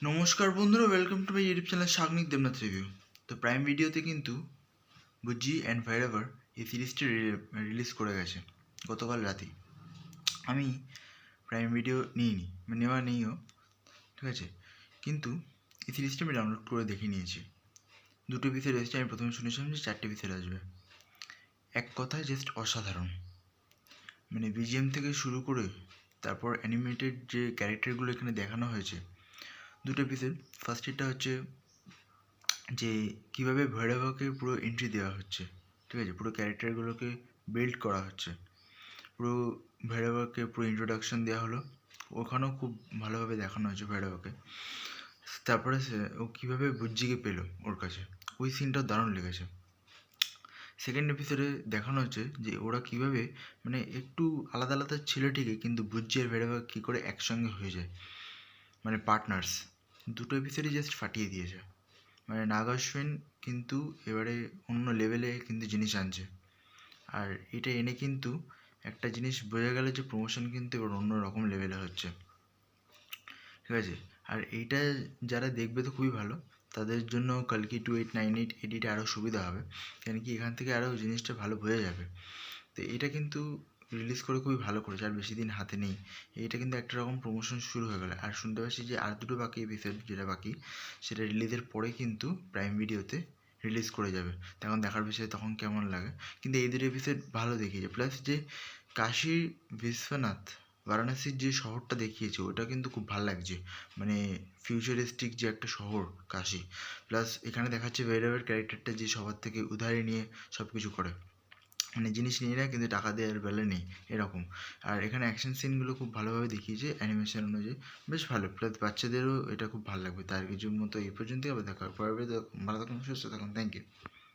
নমস্কার বন্ধুরা, welcome to my YouTube channel Sagnik Debnath review. তো প্রাইম ভিডিওতে কিন্তু বুজ্জি অ্যান্ড ফায়ারএভার এই সিরিজটি রিলিজ করে গেছে গতকাল রাতে। আমি প্রাইম ভিডিও নিইনি, নেওয়া নেইও, ঠিক আছে, কিন্তু এই সিরিজটি আমি ডাউনলোড করে দেখে নিয়েছি। 2টো এপিসোড এসেছে। আমি প্রথমে শুনেছিলাম যে 4টে এপিসোড আসবে। এক কথায় জাস্ট অসাধারণ। বিজিএম থেকে শুরু করে তারপর অ্যানিমেটেড যে ক্যারেক্টারগুলো এখানে দেখানো হয়েছে 2টো এপিসোড। ফার্স্ট এটা হচ্ছে যে কীভাবে ভৈরবকে পুরো এন্ট্রি দেওয়া হচ্ছে, ঠিক আছে, পুরো ক্যারেক্টারগুলোকে বিল্ড করা হচ্ছে, পুরো ভৈরবকে পুরো ইন্ট্রোডাকশন দেওয়া হলো। ওখানেও খুব ভালোভাবে দেখানো হয়েছে ভৈরবকে। তারপরে ও কীভাবে বুজ্জিকে পেলো ওর কাছে, ওই সিনটাও দারুণ লেগেছে। সেকেন্ড এপিসোডে দেখানো হচ্ছে যে ওরা কীভাবে একটু আলাদা আলাদা ছিল ঠিকই, কিন্তু বুজ্জি আর ভৈরব কী করে একসঙ্গে হয়ে যায়, পার্টনার্স। 2টো এপিসোডই জাস্ট ফাটিয়ে দিয়েছে। নাগ অশ্বিন কিন্তু এবারে অন্য লেভেলে কিন্তু জিনিস আনছে। আর এটা এনে কিন্তু একটা জিনিস বোঝা গেল যে প্রমোশন কিন্তু এবার অন্য রকম লেভেলে হচ্ছে, ঠিক আছে। আর এইটা যারা দেখবে তো খুবই ভালো, তাদের জন্য কালকি 2898 এডিটে আরও সুবিধা হবে, কেন কি এখান থেকে আরও জিনিসটা ভালো বোঝা যাবে। তো এটা কিন্তু রিলিজ করে খুবই ভালো করেছে, আর বেশি দিন হাতে নেই। এইটা কিন্তু একটা রকম প্রমোশন শুরু হয়ে গেল। আর শুনতে পাচ্ছি যে আর 2টো বাকি এপিসোড যেটা বাকি, সেটা রিলিজের পরে কিন্তু প্রাইম ভিডিওতে রিলিজ করে যাবে। তখন দেখার বিষয়ে তখন কেমন লাগে। কিন্তু এই 2টো এপিসোড ভালো দেখিয়েছে। প্লাস যে কাশী বিশ্বনাথ বারাণসীর যে শহরটা দেখিয়েছে ওটা কিন্তু খুব ভালো লাগছে। ফিউচারিস্টিক যে একটা শহর কাশী। প্লাস এখানে দেখাচ্ছে ভৈরবের ক্যারেক্টারটা যে সবার থেকে উধারে নিয়ে সব কিছু করে, জিনিস নিয়ে নেয় কিন্তু টাকা দেওয়ার বেলা নেই এরকম। আর এখানে অ্যাকশন সিনগুলো খুব ভালোভাবে দেখিয়েছে অ্যানিমেশন অনুযায়ী, বেশ ভালো। প্লাস বাচ্চাদেরও এটা খুব ভালো লাগবে। তার কিছুর মতো এই পর্যন্তই। আবার দেখা পরের ভিডিওতে। ভালো থাকুন, সুস্থ থাকুন। Thank you.